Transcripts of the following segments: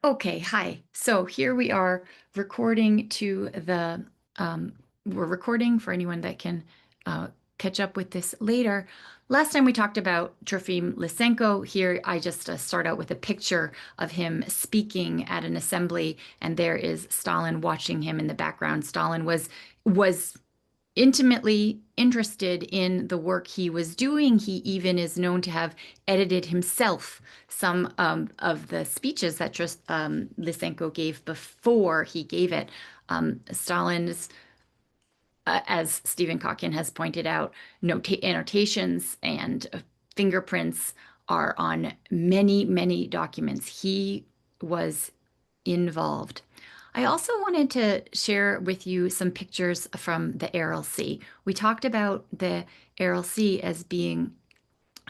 Okay, hi. So here we are recording to the, we're recording for anyone that can uh, catch up with this later. Last time we talked about Trofim Lysenko. Here I just start out with a picture of him speaking at an assembly, and there is Stalin watching him in the background. Stalin was intimately interested in the work he was doing. He even is known to have edited himself some of the speeches that Lysenko gave before he gave it. Stalin's, as Stephen Kotkin has pointed out, annotations and fingerprints are on many, many documents. He was involved. I also wanted to share with you some pictures from the Aral Sea. We talked about the Aral Sea as being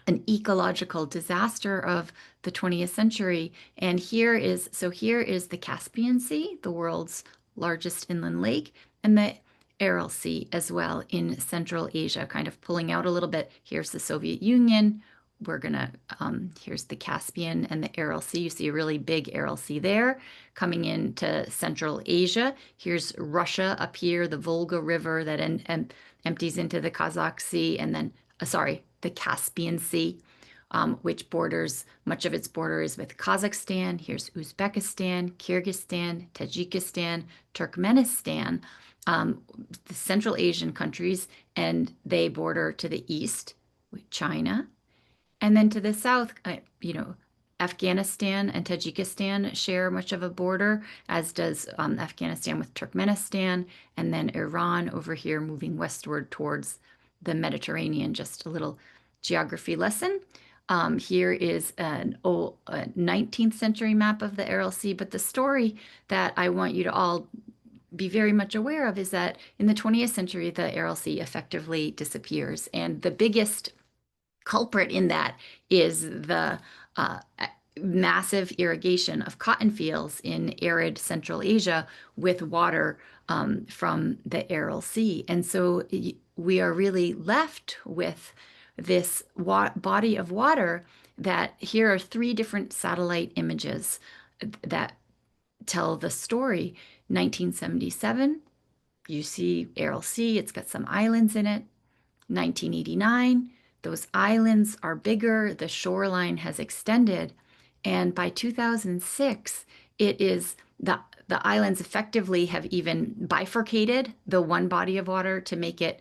an ecological disaster of the 20th century. And here is the Caspian Sea, the world's largest inland lake, and the Aral Sea as well in Central Asia, kind of pulling out a little bit. Here's the Soviet Union. Here's the Caspian and the Aral Sea. You see a really big Aral Sea there coming into Central Asia. Here's Russia up here, the Volga River that empties into the Kazakh Sea, and then, the Caspian Sea, which much of its border is with Kazakhstan. Here's Uzbekistan, Kyrgyzstan, Tajikistan, Turkmenistan, the Central Asian countries, and they border to the east with China. And then to the south, Afghanistan and Tajikistan share much of a border, as does Afghanistan with Turkmenistan, and then Iran over here moving westward towards the Mediterranean. Just a little geography lesson. Here is an old 19th century map of the Aral Sea, but the story that I want you to all be very much aware of is that in the 20th century, the Aral Sea effectively disappears. And the biggest culprit in that is the uh, massive irrigation of cotton fields in arid Central Asia with water from the Aral Sea. And so we are really left with this body of water that here are three different satellite images that tell the story. 1977, you see Aral Sea, it's got some islands in it. 1989, those islands are bigger, the shoreline has extended, and by 2006, it is the islands effectively have even bifurcated the one body of water to make it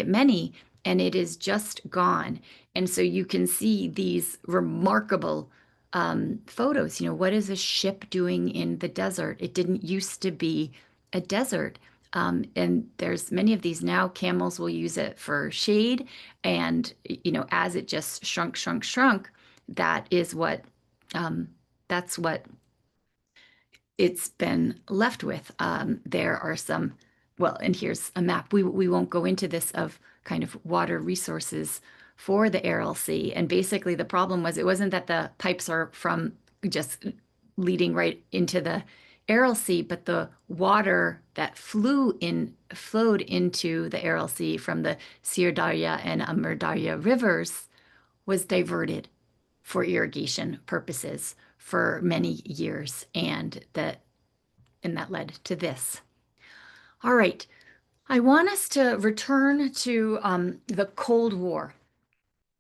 many, and it is just gone. And so you can see these remarkable photos. What is a ship doing in the desert? It didn't used to be a desert. And there's many of these now. Camels will use it for shade. And, as it just shrunk, shrunk, shrunk, that is that's what it's been left with. There are some, well, and here's a map. We won't go into this of kind of water resources for the Aral Sea. And basically, the problem was it wasn't that the pipes are from just leading right into the Aral Sea, but the water that flowed into the Aral Sea from the Sirdarya and Amudarya rivers was diverted for irrigation purposes for many years, and that led to this. All right, I want us to return to the Cold War,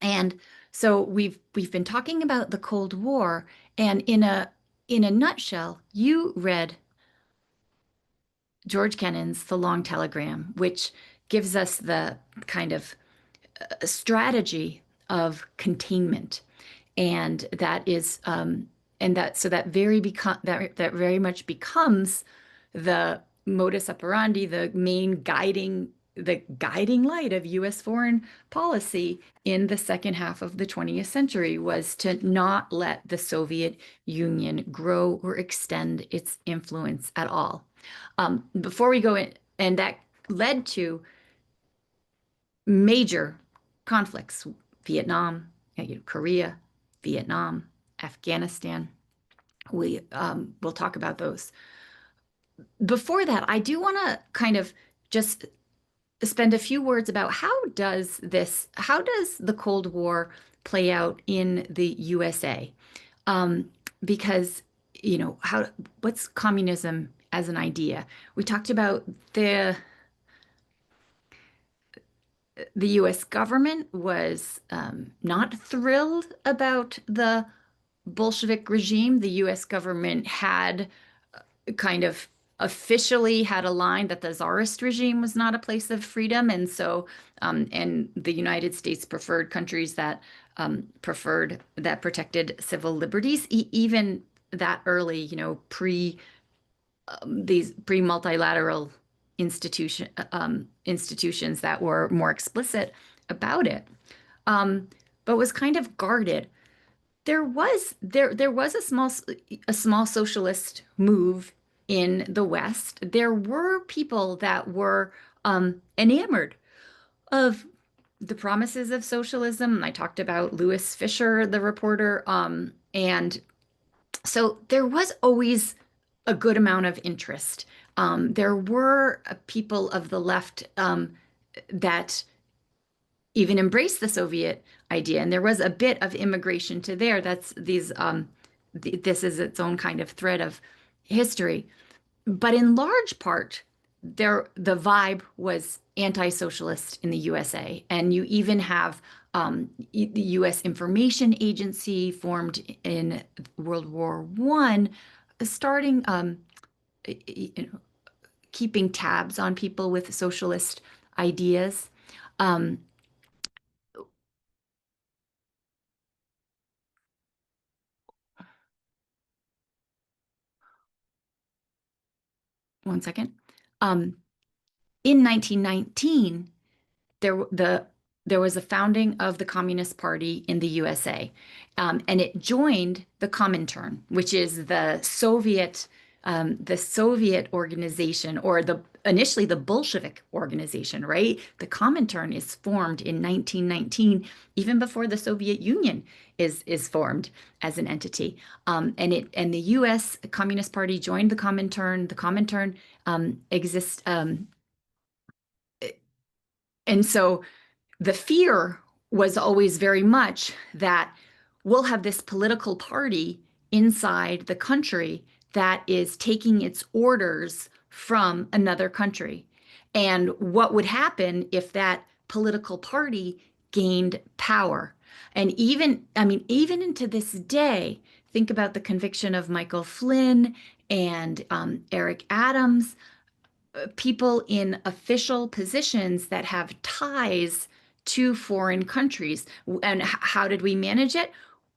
and so we've been talking about the Cold War, and in a nutshell, you read George Kennan's The Long Telegram, which gives us the kind of strategy of containment, and that is and that so that that very much becomes the modus operandi, the guiding light of U.S. foreign policy in the second half of the 20th century was to not let the Soviet Union grow or extend its influence at all. Before we go in, and that led to major conflicts: Vietnam, Korea, Vietnam, Afghanistan. We'll talk about those. Before that, I do want to kind of just spend a few words about how does the Cold War play out in the USA? Because how what's communism as an idea? We talked about the the US government was not thrilled about the Bolshevik regime. The US government had kind of officially had a line that the Tsarist regime was not a place of freedom. And so, and the United States preferred countries that that protected civil liberties, even that early, these pre-multilateral institutions that were more explicit about it, um, but was kind of guarded. There was a small socialist move in the West. There were people that were enamored of the promises of socialism. I talked about Louis Fisher, the reporter, and so there was always a good amount of interest. There were people of the left that even embraced the Soviet idea, and there was a bit of immigration to there. That's these. This is its own kind of thread of history, but in large part, the vibe was anti-socialist in the USA, and you even have the U.S. Information Agency formed in World War I, starting you know, keeping tabs on people with socialist ideas. Um, 1 second. Um, in 1919, there the there was a founding of the Communist Party in the USA, and it joined the Comintern, which is the Soviet organization, or the initially the Bolshevik organization, right? The Comintern is formed in 1919, even before the Soviet Union is formed as an entity. And the U.S. Communist Party joined the Comintern. The Comintern exists, and so the fear was always very much that we'll have this political party inside the country that is taking its orders from another country. And what would happen if that political party gained power? And even, I mean, even into this day, think about the conviction of Michael Flynn and Eric Adams, people in official positions that have ties to foreign countries. And how did we manage it?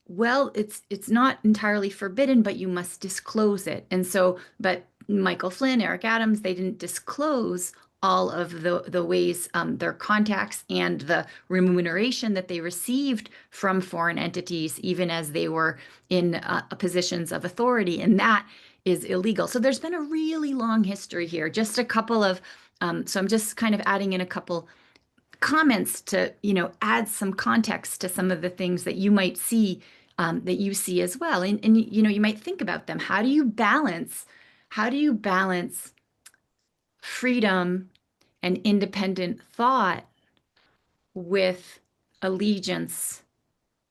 Well, it's not entirely forbidden, but you must disclose it. And so, but Michael Flynn, Eric Adams, they didn't disclose all of the ways, their contacts and the remuneration that they received from foreign entities, even as they were in positions of authority. And that is illegal. So there's been a really long history here. Just a couple of, so I'm just kind of adding in a couple comments to, add some context to some of the things that you might see, that you see as well. And you might think about them. How do you balance freedom and independent thought with allegiance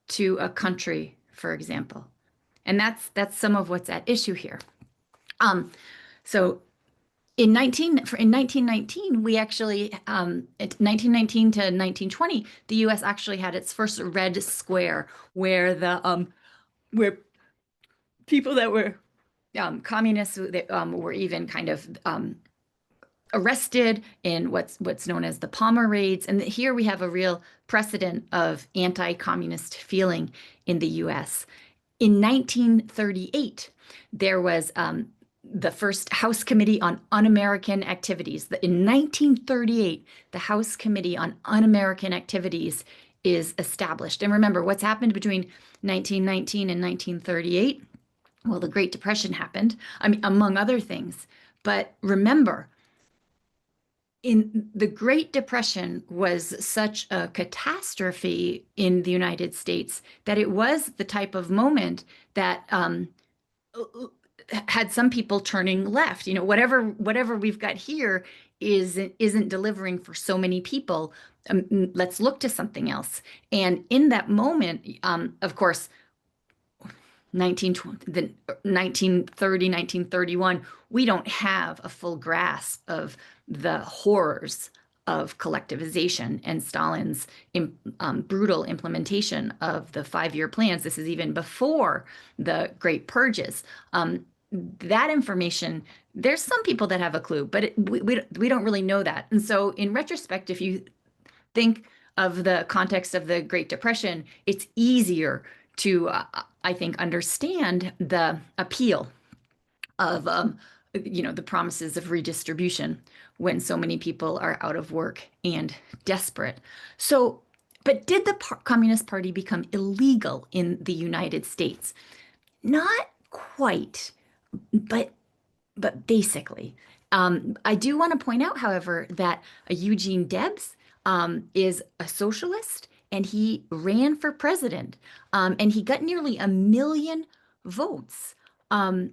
to a country, for example? And that's some of what's at issue here. So in 1919, we actually, 1919 to 1920, the U.S. actually had its first Red Square, where people that were communists, were even kind of arrested in what's known as the Palmer raids. And here we have a real precedent of anti-communist feeling in the U.S. In 1938, there was the first House Committee on Un-American Activities. In 1938, the House Committee on Un-American Activities is established. And remember, what's happened between 1919 and 1938? Well, the Great Depression happened, I mean, among other things. But remember, in the Great Depression was such a catastrophe in the United States that it was the type of moment that had some people turning left. Whatever we've got here isn't delivering for so many people. Let's look to something else. And in that moment, of course, the 1930, 1931, we don't have a full grasp of the horrors of collectivization and Stalin's brutal implementation of the 5-year plans. This is even before the Great Purges. That information, there's some people that have a clue, but we don't really know that. And so, in retrospect, if you think of the context of the Great Depression, it's easier to, I think, understand the appeal of, the promises of redistribution when so many people are out of work and desperate. So, but did the Communist Party become illegal in the United States? Not quite, but basically. I do want to point out, however, that Eugene Debs is a socialist and he ran for president, and he got nearly 1 million votes. Um,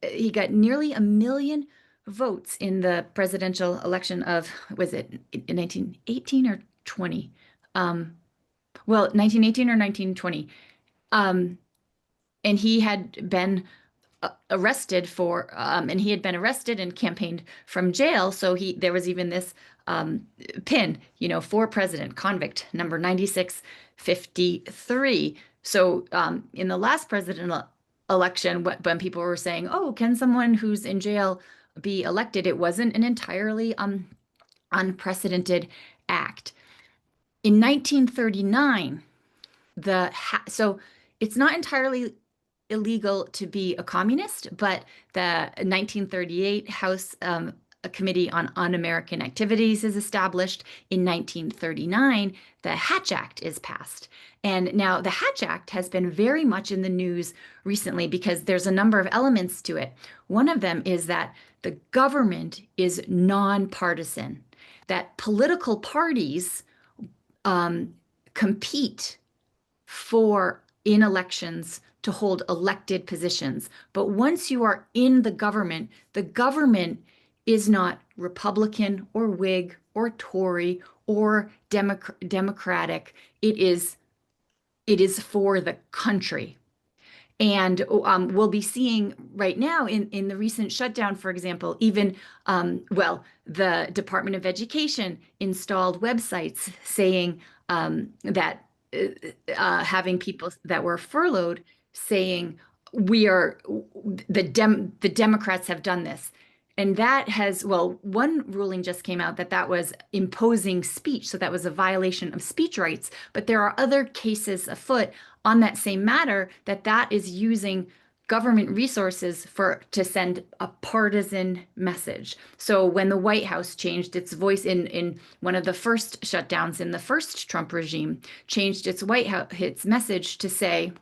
he got nearly 1 million votes in the presidential election of, was it in 1918 or 20? Well, 1918 or 1920. Um, and he had been arrested for, and he had been arrested and campaigned from jail. So there was even this pin, for president, convict number 9653. So in the last presidential election, when people were saying, "Oh, can someone who's in jail be elected?" It wasn't an entirely unprecedented act. In 1939, so it's not entirely illegal to be a communist, but the 1938 House Committee on Un-American Activities is established. In 1939, the Hatch Act is passed. And now the Hatch Act has been very much in the news recently because there's a number of elements to it. One of them is that the government is nonpartisan, that political parties compete in elections to hold elected positions. But once you are in the government is not Republican or Whig or Tory or Democratic. It is for the country. And we'll be seeing right now in the recent shutdown, for example, even, the Department of Education installed websites saying that having people that were furloughed saying the Democrats have done this. And that one ruling just came out that was imposing speech. So that was a violation of speech rights. But there are other cases afoot on that same matter that is using government resources to send a partisan message. So when the White House changed its voice in one of the first shutdowns in the first Trump regime, changed its message to say,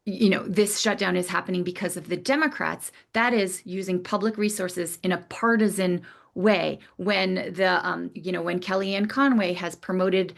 this shutdown is happening because of the Democrats. That is using public resources in a partisan way. When when Kellyanne Conway has promoted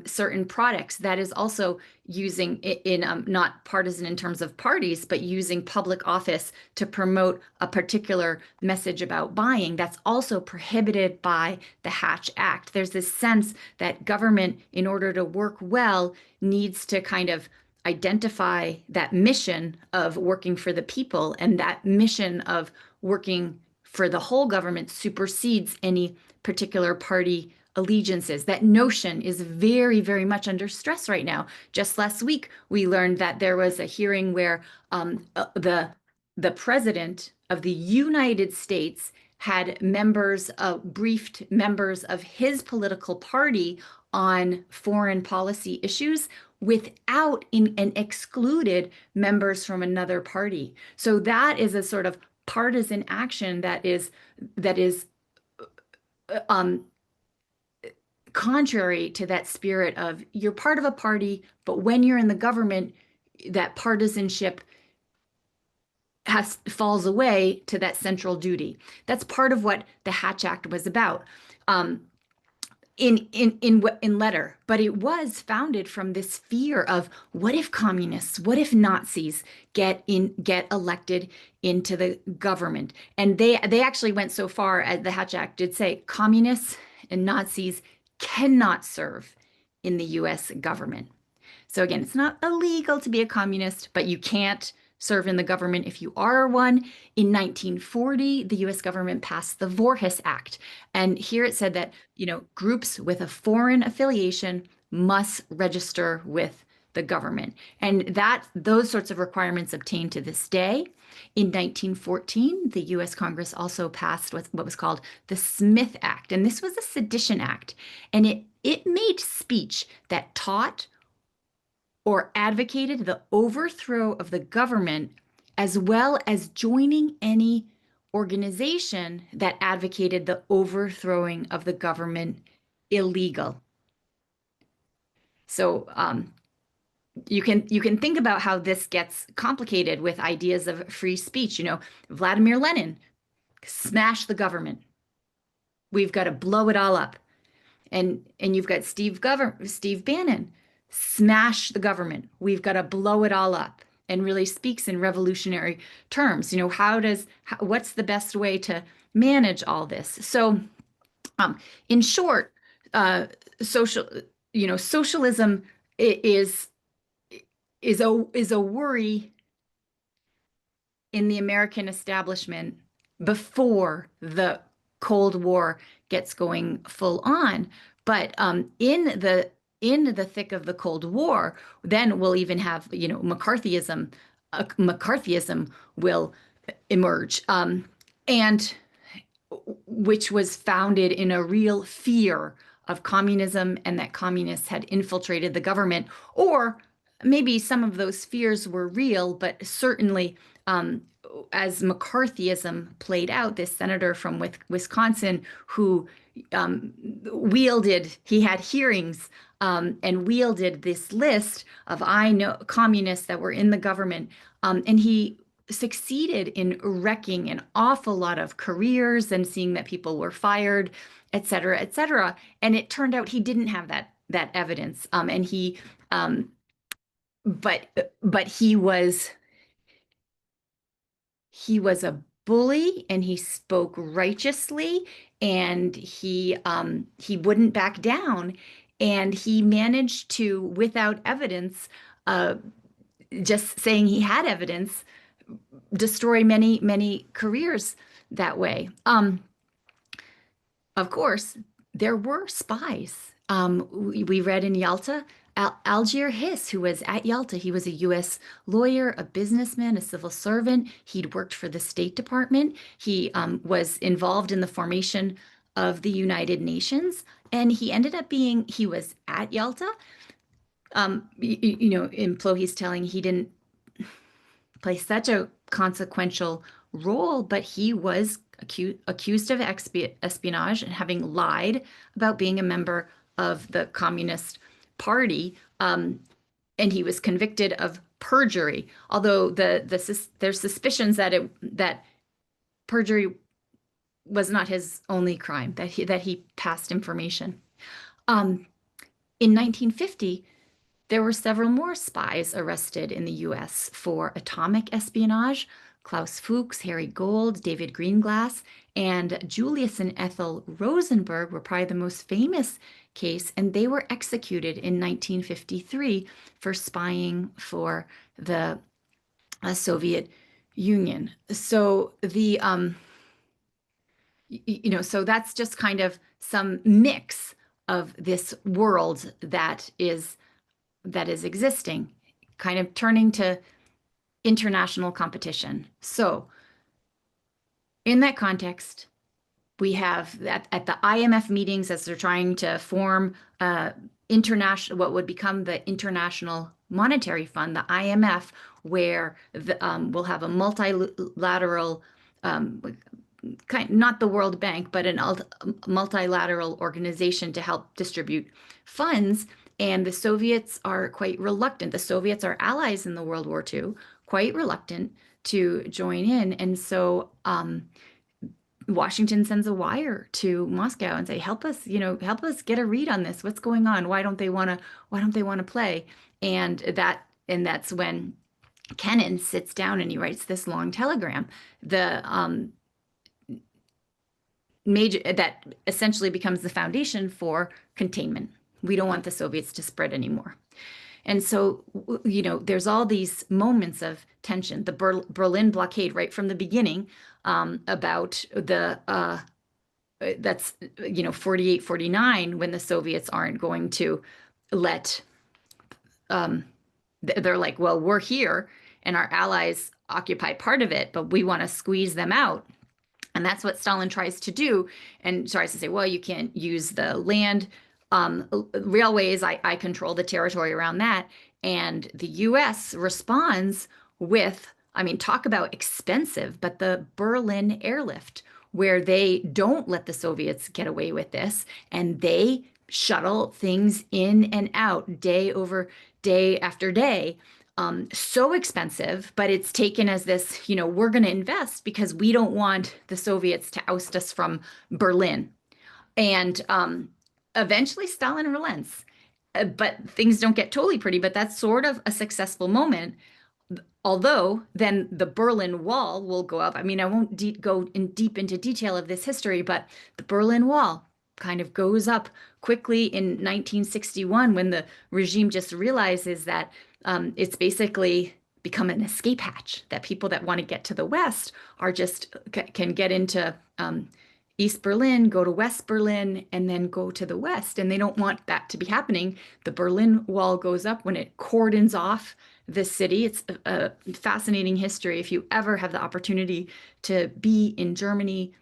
certain products, that is also using in not partisan in terms of parties, but using public office to promote a particular message about buying. That's also prohibited by the Hatch Act. There's this sense that government, in order to work well, needs to kind of identify that mission of working for the people, and that mission of working for the whole government supersedes any particular party allegiances. That notion is very, very much under stress right now. Just last week, we learned that there was a hearing where the president of the United States had briefed members of his political party on foreign policy issues and excluded members from another party. So that is a sort of partisan action that is contrary to that spirit of you're part of a party, but when you're in the government, that partisanship falls away to that central duty. That's part of what the Hatch Act was about. In letter, but it was founded from this fear of what if communists, what if Nazis get elected into the government? And they actually went so far as the Hatch Act did say communists and Nazis cannot serve in the US government. So again, it's not illegal to be a communist, but you can't serve in the government if you are one. In 1940, the US government passed the Voorhis Act. And here it said that, groups with a foreign affiliation must register with the government. And those sorts of requirements obtained to this day. In 1914, the US Congress also passed what was called the Smith Act. And this was a sedition act. And it made speech that taught or advocated the overthrow of the government, as well as joining any organization that advocated the overthrowing of the government, illegal. So you can think about how this gets complicated with ideas of free speech. Vladimir Lenin, smash the government. We've got to blow it all up. And you've got Steve Bannon, smash the government. We've got to blow it all up, and really speaks in revolutionary terms. What's the best way to manage all this? So, in short, social, socialism is a worry in the American establishment before the Cold War gets going full on. But in the thick of the Cold War, then we'll even have McCarthyism. McCarthyism will emerge, and which was founded in a real fear of communism and that communists had infiltrated the government, or maybe some of those fears were real, but certainly, as McCarthyism played out, this senator from Wisconsin who he had hearings, and wielded this list of I know communists that were in the government, and he succeeded in wrecking an awful lot of careers and seeing that people were fired, et cetera, et cetera. And it turned out he didn't have that evidence, and but he was a bully, and he spoke righteously, and he wouldn't back down, and he managed to, without evidence, just saying he had evidence, destroy many many careers that way. Of course, there were spies. We read in Yalta, Algier Hiss, who was at Yalta. He was a U.S. lawyer, a businessman, a civil servant. He'd worked for the State Department. He was involved in the formation of the United Nations, and he was at Yalta. In Plohe's telling, he didn't play such a consequential role, but he was accused of espionage and having lied about being a member of the Communist Party. And he was convicted of perjury, although there's suspicions that perjury was not his only crime, that he passed information. In 1950, there were several more spies arrested in the US for atomic espionage. Klaus Fuchs, Harry Gold, David Greenglass, and Julius and Ethel Rosenberg were probably the most famous case, and they were executed in 1953 for spying for the Soviet Union. So so that's just kind of some mix of this world that is existing, kind of turning to international competition. So in that context, we have that at the IMF meetings, as they're trying to form what would become the International Monetary Fund, the IMF, where we'll have a multilateral, not the World Bank, but a multilateral organization to help distribute funds. And the Soviets are quite reluctant. The Soviets are allies in the World War II, quite reluctant to join in. And so Washington sends a wire to Moscow and say, help us get a read on this. What's going on? Why don't they want to play? And that's when Kennan sits down and he writes this long telegram. The major that essentially becomes the foundation for containment. We don't want the Soviets to spread anymore. And so, there's all these moments of tension. The Berlin blockade, right from the beginning, about that's, 48, 49, when the Soviets aren't going to let, um, they're like, well, we're here and our allies occupy part of it, but we want to squeeze them out. And that's what Stalin tries to do, and tries to say, well, you can't use the land, railways. I control the territory around that. And the US responds with, I mean, talk about expensive, but the Berlin airlift, where they don't let the Soviets get away with this, and they shuttle things in and out day over day after day. So expensive, but it's taken as this, we're going to invest because we don't want the Soviets to oust us from Berlin. And eventually Stalin relents. But things don't get totally pretty, but that's sort of a successful moment. Although then the Berlin Wall will go up. I mean, I won't go in deep into detail of this history, but the Berlin Wall kind of goes up quickly in 1961, when the regime just realizes that it's basically become an escape hatch, that people that want to get to the West are just can get into East Berlin, go to West Berlin, and then go to the West. And they don't want that to be happening. The Berlin Wall goes up when it cordons off the city. It's a fascinating history. If you ever have the opportunity to be in Germany,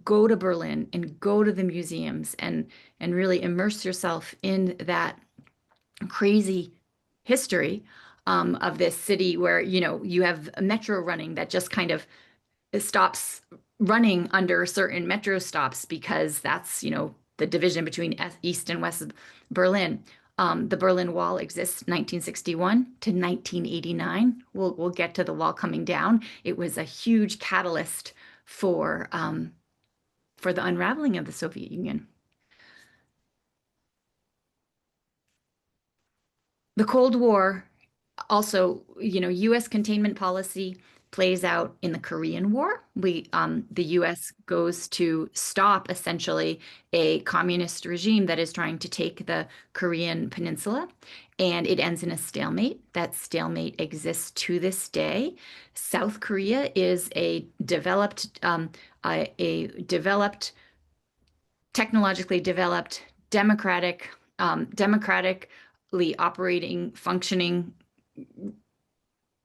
go to Berlin and go to the museums, and really immerse yourself in that crazy history, of this city, where you have a metro running that just kind of stops running under certain metro stops, because that's, the division between East and West Berlin. The Berlin Wall exists 1961 to 1989. We'll get to the wall coming down. It was a huge catalyst for the unraveling of the Soviet Union. The Cold War also, U.S. containment policy plays out in the Korean War. The U.S. goes to stop essentially a communist regime that is trying to take the Korean peninsula, and it ends in a stalemate. That stalemate exists to this day. South Korea is a developed, technologically developed, democratically operating, functioning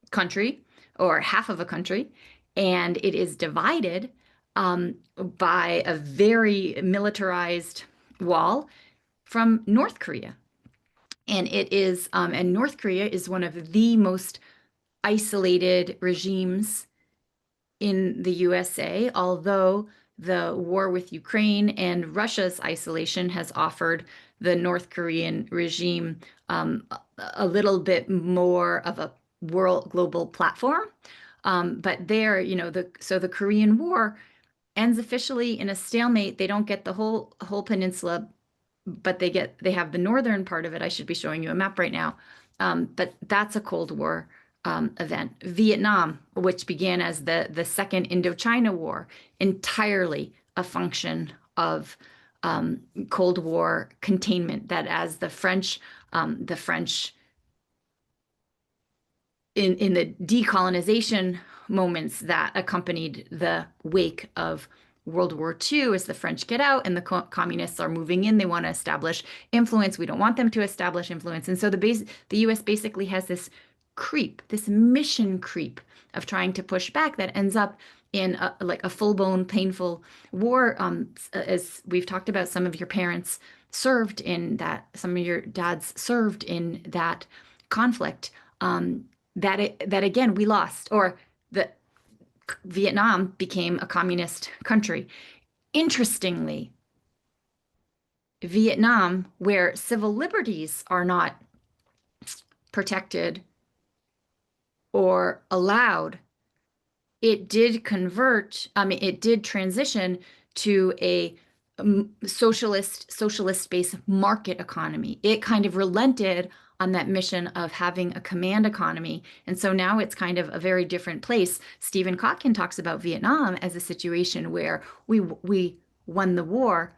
country, or half of a country, and it is divided by a very militarized wall from North Korea. And North Korea is one of the most isolated regimes in the USA, although the war with Ukraine and Russia's isolation has offered the North Korean regime a little bit more of a global platform. But there, so the Korean War ends officially in a stalemate. They don't get the whole peninsula, but they have the northern part of it. I should be showing you a map right now. But that's a Cold War event. Vietnam, which began as the Second Indochina War, entirely a function of Cold War containment. That as the French in the decolonization moments that accompanied the wake of World War II, as the French get out and the communists are moving in, they want to establish influence. We don't want them to establish influence. And so the US basically has this mission creep of trying to push back, that ends up in like a full-blown painful war. As we've talked about, some of your parents served in that, some of your dads served in that conflict. That again, we lost, or the Vietnam became a communist country. Interestingly, Vietnam, where civil liberties are not protected or allowed, it did transition to a socialist-based market economy. It kind of relented on that mission of having a command economy. And so now it's kind of a very different place. Stephen Kotkin talks about Vietnam as a situation where we won the war,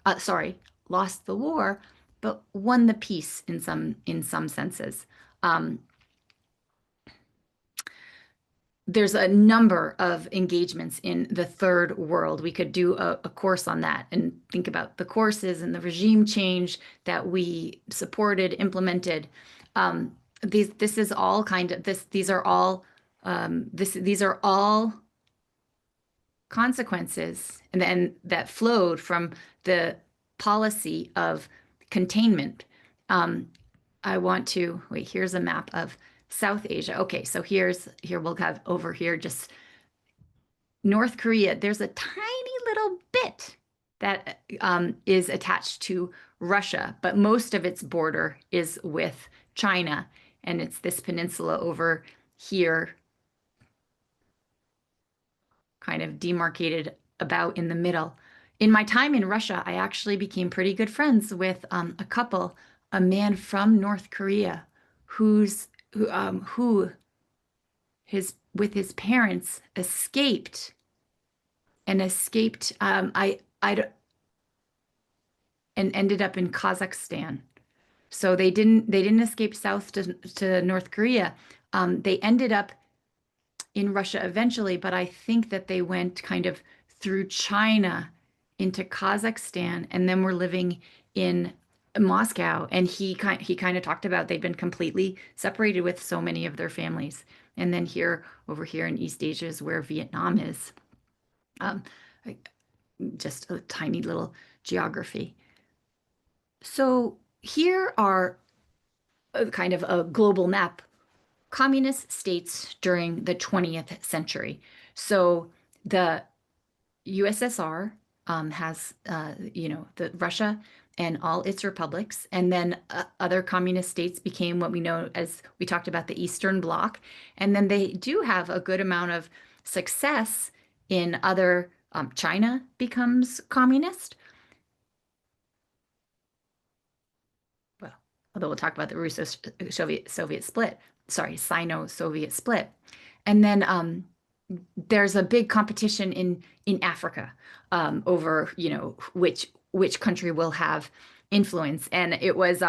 lost the war, but won the peace in some senses. Um, there's a number of engagements in the third world. We could do a course on that and think about the courses and the regime change that we supported, implemented. This is all kind of this. These are all these are all consequences, and then that flowed from the policy of containment. Um, I want to wait. Here's a map of South Asia. Okay, so here we'll have over here just North Korea, there's a tiny little bit that is attached to Russia, but most of its border is with China. And it's this peninsula over here, kind of demarcated about in the middle. In my time in Russia, I actually became pretty good friends with a couple, a man from North Korea who his with his parents escaped I and ended up in Kazakhstan. So they didn't escape south to North Korea. They ended up in Russia eventually, but I think that they went kind of through China into Kazakhstan and then were living in Moscow. And he kind of talked about they'd been completely separated with so many of their families. And then here over here in East Asia is where Vietnam is. Um, just a tiny little geography. So here are a kind of a global map, communist states during the 20th century. So the USSR has, the Russia and all its republics, and then other communist states became what we know as we talked about the Eastern Bloc, and then they do have a good amount of success in other. China becomes communist. Well, although we'll talk about the Russo-Soviet split, sorry, Sino-Soviet split. And then there's a big competition in Africa over, which country will have influence. And it was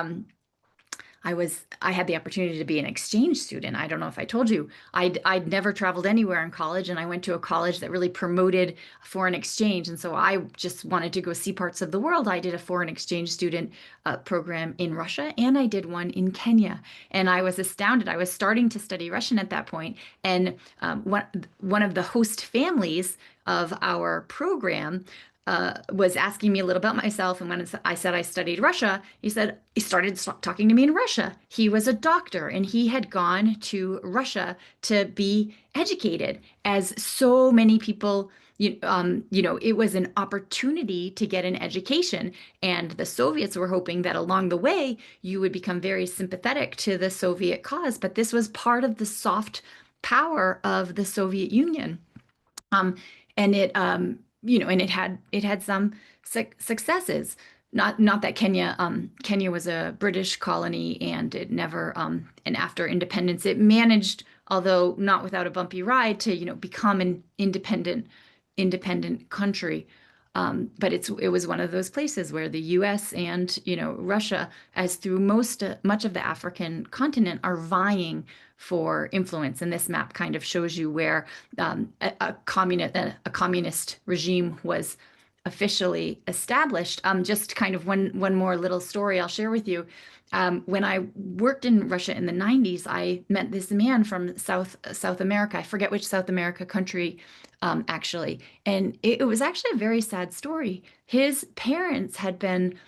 I had the opportunity to be an exchange student. I don't know if I told you. I'd never traveled anywhere in college, and I went to a college that really promoted foreign exchange. And so I just wanted to go see parts of the world. I did a foreign exchange student program in Russia, and I did one in Kenya. And I was astounded. I was starting to study Russian at that point, and one of the host families of our program was asking me a little about myself. And when I said I studied Russia, he started talking to me in Russia. He was a doctor and he had gone to Russia to be educated, as so many people. It was an opportunity to get an education, and the Soviets were hoping that along the way you would become very sympathetic to the Soviet cause. But this was part of the soft power of the Soviet Union. Um, and it had some successes. Not that Kenya was a British colony, and it never and after independence it managed, although not without a bumpy ride, to become an independent country. But it was one of those places where the U.S. and Russia, as through much of the African continent, are vying for influence. And this map kind of shows you where a communist regime was officially established. Just kind of one more little story I'll share with you. When I worked in Russia in the 90s, I met this man from South America. I forget which South America country, actually. And it was actually a very sad story. His parents had been,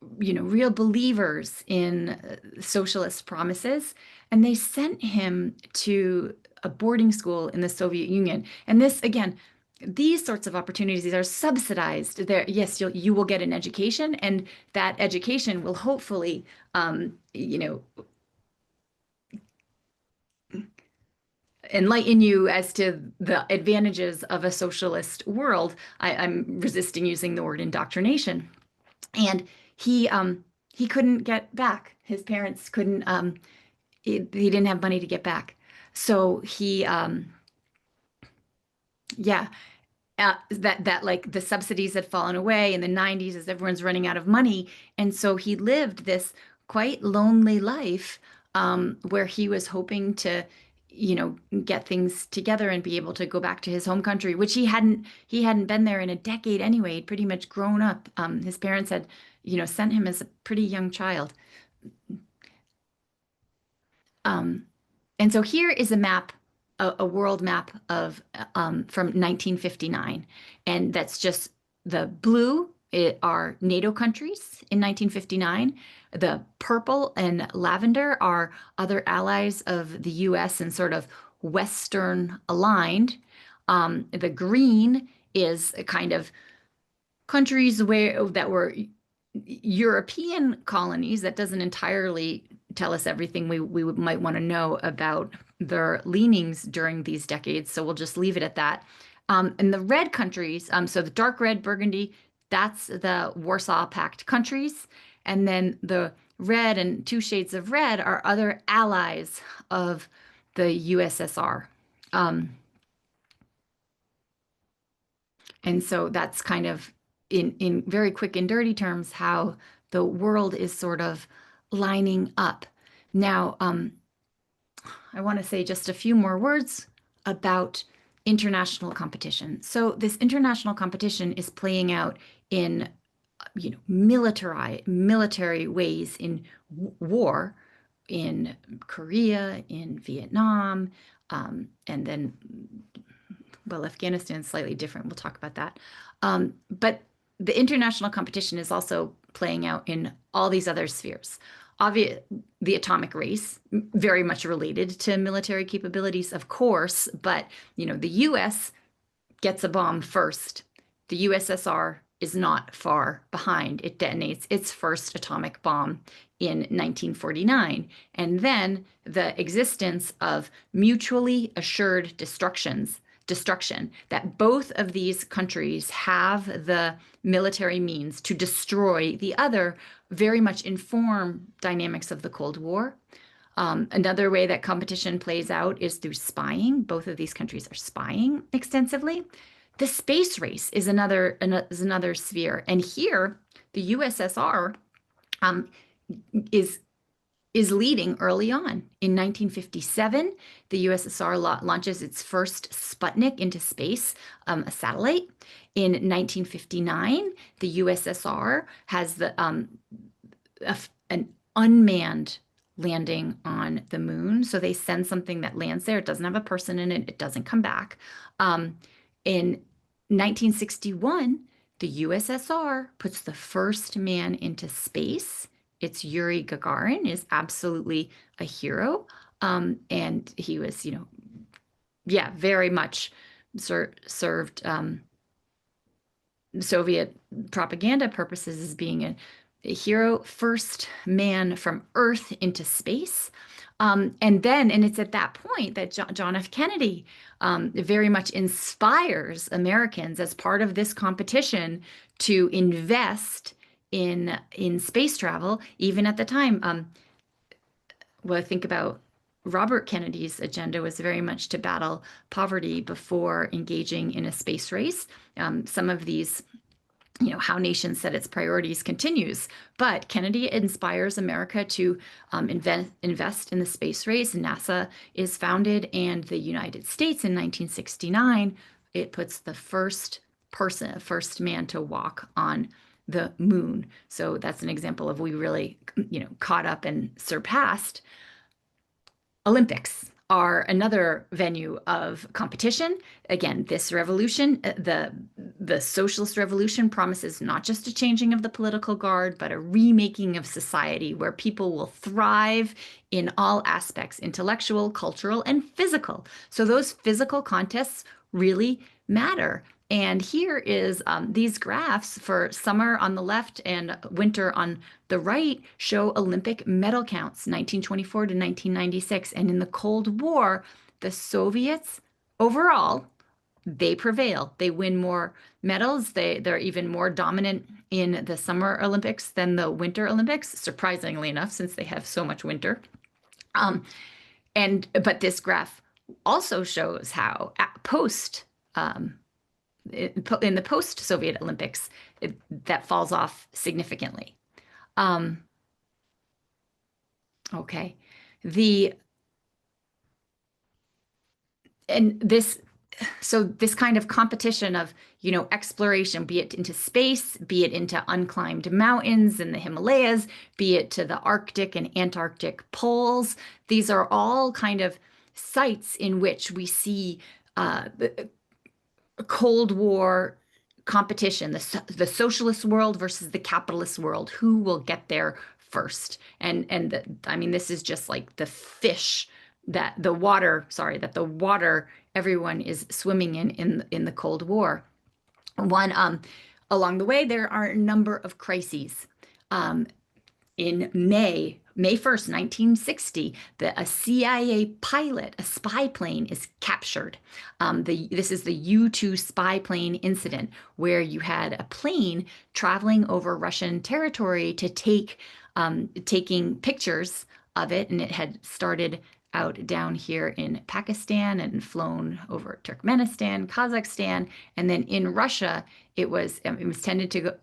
real believers in socialist promises, and they sent him to a boarding school in the Soviet Union. And this, again, these sorts of opportunities, these are subsidized. There, yes, you will get an education, and that education will hopefully, enlighten you as to the advantages of a socialist world. I'm resisting using the word indoctrination. And he couldn't get back. His parents couldn't. He didn't have money to get back. So yeah, that like the subsidies had fallen away in the 90s as everyone's running out of money. And so he lived this quite lonely life where he was hoping to, get things together and be able to go back to his home country, which he hadn't been there in a decade anyway. He'd pretty much grown up. His parents had, sent him as a pretty young child. Um, And so here is a map, a world map of from 1959, and that's just the blue are NATO countries in 1959. The purple and lavender are other allies of the U.S. and sort of Western aligned. The green is a kind of countries where that were European colonies. That doesn't entirely tell us everything we might want to know about their leanings during these decades. So we'll just leave it at that. And the red countries, so the dark red, Burgundy, that's the Warsaw Pact countries. And then the red and two shades of red are other allies of the USSR. Um, And so that's kind of in very quick and dirty terms how the world is sort of lining up. Now, I want to say just a few more words about international competition. So this international competition is playing out in, military ways in war in Korea, in Vietnam, and then well, Afghanistan's slightly different. We'll talk about that. But the international competition is also playing out in all these other spheres. Obvious, the atomic race, very much related to military capabilities, of course, but the US gets a bomb first. The USSR is not far behind. It detonates its first atomic bomb in 1949. And then the existence of mutually assured destruction, that both of these countries have the military means to destroy the other, very much inform dynamics of the Cold War. Another way that competition plays out is through spying. Both of these countries are spying extensively. The space race is another sphere, and here the USSR um, is is leading early on. In 1957, the USSR launches its first Sputnik into space, a satellite. In 1959, the USSR has an unmanned landing on the moon. So they send something that lands there. It doesn't have a person in it. It doesn't come back. In 1961, the USSR puts the first man into space. It's Yuri Gagarin, is absolutely a hero. And he was, yeah, very much served Soviet propaganda purposes as being a hero, first man from Earth into space. And it's at that point that John F. Kennedy very much inspires Americans as part of this competition to invest in space travel, even at the time. Well, I think about Robert Kennedy's agenda was very much to battle poverty before engaging in a space race. Some of these, how nations set its priorities continues. But Kennedy inspires America to invest in the space race. NASA is founded, and the United States in 1969, it puts the first man to walk on the moon. So that's an example of we really, caught up and surpassed. Olympics are another venue of competition. Again, this revolution, the socialist revolution, promises not just a changing of the political guard, but a remaking of society where people will thrive in all aspects, intellectual, cultural, and physical. So those physical contests really matter. And here is these graphs for summer on the left and winter on the right show Olympic medal counts, 1924 to 1996. And in the Cold War, the Soviets overall, they prevail. They win more medals. They're even more dominant in the Summer Olympics than the Winter Olympics, surprisingly enough, since they have so much winter. But this graph also shows how post in the post-Soviet Olympics, that falls off significantly. Okay. the and this so this kind of competition of, exploration, be it into space, be it into unclimbed mountains in the Himalayas, be it to the Arctic and Antarctic poles, these are all kind of sites in which we see the Cold War competition, the socialist world versus the capitalist world. Who will get there first? I mean, this is just like the fish that the water everyone is swimming in the Cold War. One Along the way, there are a number of crises. Um, in May 1st, 1960, a CIA pilot, a spy plane, is captured. This is the U-2 spy plane incident, where you had a plane traveling over Russian territory to taking pictures of it, and it had started out down here in Pakistan and flown over Turkmenistan, Kazakhstan, and then in Russia, it was tended to go,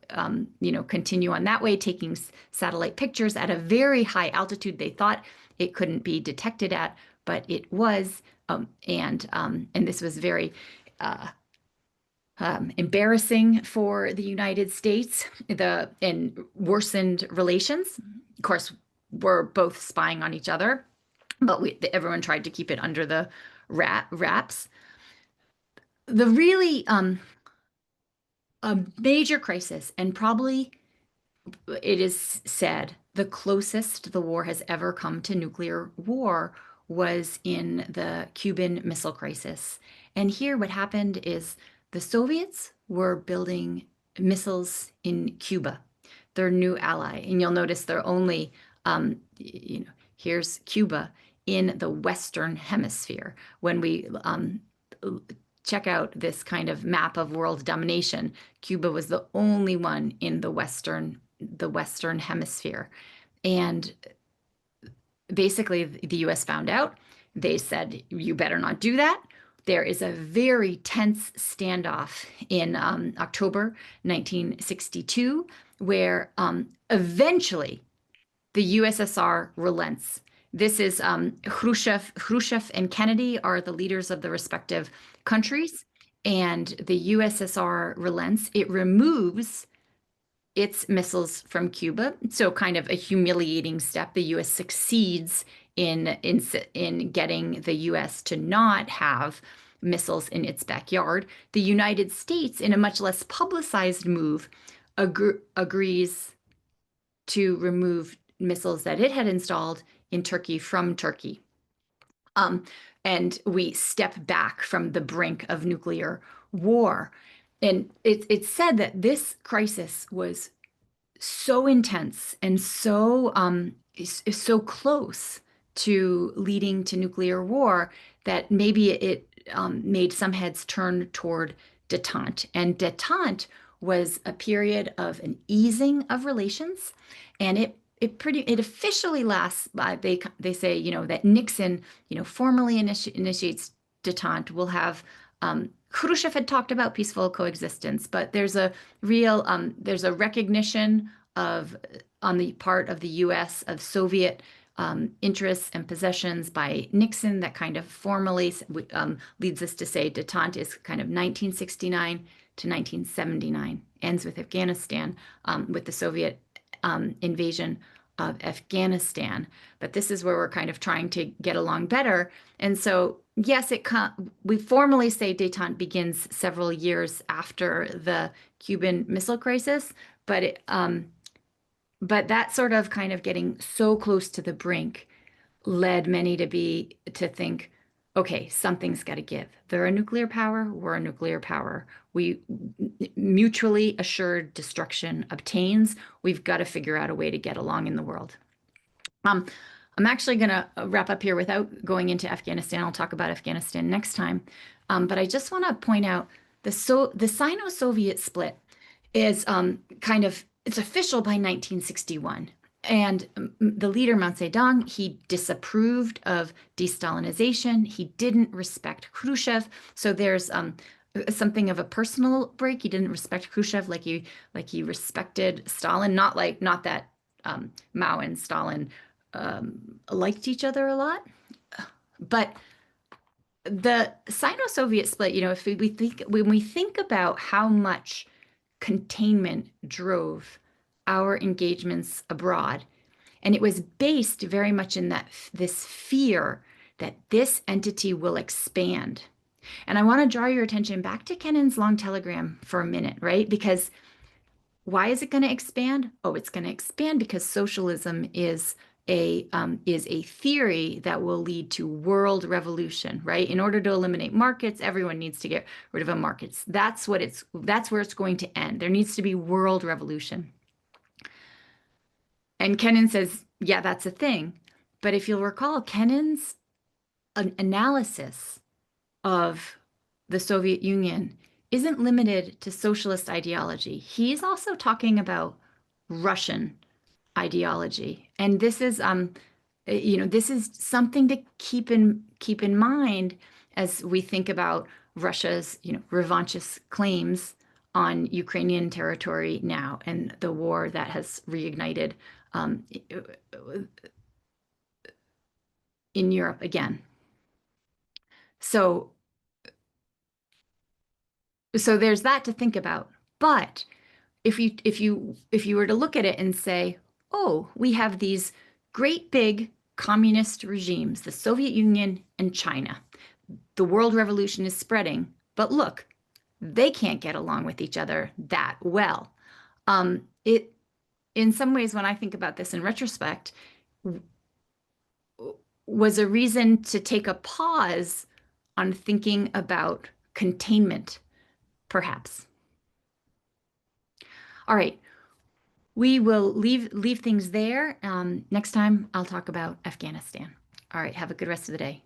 continue on that way, taking satellite pictures at a very high altitude. They thought it couldn't be detected at, but it was, and this was very embarrassing for the United States. And worsened relations. Of course, we're both spying on each other, but everyone tried to keep it under the wraps. The really a major crisis, and probably it is said the closest the war has ever come to nuclear war, was in the Cuban Missile Crisis. And here, what happened is the Soviets were building missiles in Cuba, their new ally. And you'll notice they're only, here's Cuba in the Western Hemisphere. When we check out this kind of map of world domination, Cuba was the only one in the Western Hemisphere. And basically, the US found out. They said, you better not do that. There is a very tense standoff in October 1962, where eventually the USSR relents. This is Khrushchev. Khrushchev and Kennedy are the leaders of the respective countries, and the USSR relents. It removes its missiles from Cuba. So kind of a humiliating step. The U.S. succeeds in getting the U.S. to not have missiles in its backyard. The United States, in a much less publicized move, agrees to remove missiles that it had installed in Turkey from Turkey. Um, and we step back from the brink of nuclear war. And it's said that this crisis was so intense and so close to leading to nuclear war that maybe it made some heads turn toward détente. And détente was a period of an easing of relations, and it officially lasts. They say, that Nixon, formally initiates détente. We'll have Khrushchev had talked about peaceful coexistence, but there's a recognition of, on the part of the U.S., of Soviet interests and possessions by Nixon, that kind of formally leads us to say détente is kind of 1969 to 1979, ends with Afghanistan, with the Soviet invasion of Afghanistan. But this is where we're kind of trying to get along better. And so, yes, we formally say détente begins several years after the Cuban Missile Crisis, but that sort of kind of getting so close to the brink led many to think, okay, something's got to give. They're a nuclear power, we're a nuclear power. We mutually assured destruction obtains. We've got to figure out a way to get along in the world. I'm actually going to wrap up here without going into Afghanistan. I'll talk about Afghanistan next time. But I just want to point out the Sino-Soviet split is it's official by 1961. And the leader, Mao Zedong, he disapproved of de-Stalinization. He didn't respect Khrushchev. So there's something of a personal break. He didn't respect Khrushchev like he respected Stalin. Not that Mao and Stalin liked each other a lot. But the Sino-Soviet split, if we think when we think about how much containment drove our engagements abroad, and it was based very much in this fear that this entity will expand. And I want to draw your attention back to Kennan's long telegram for a minute, right? Because why is it going to expand? Oh, it's going to expand because socialism is a theory that will lead to world revolution, right? In order to eliminate markets, everyone needs to get rid of the markets. That's where it's going to end. There needs to be world revolution. And Kennan says, yeah, that's a thing. But if you'll recall, Kennan's analysis of the Soviet Union isn't limited to socialist ideology. He's also talking about Russian ideology. And this is something to keep in mind as we think about Russia's, revanchist claims on Ukrainian territory now and the war that has reignited um, in Europe again. So, so there's that to think about. But if you were to look at it and say, oh, we have these great big communist regimes, the Soviet Union and China. The world revolution is spreading, but look, they can't get along with each other that well. It in some ways, when I think about this in retrospect, was a reason to take a pause on thinking about containment, perhaps. All right, we will leave things there. Next time, I'll talk about Afghanistan. All right, have a good rest of the day.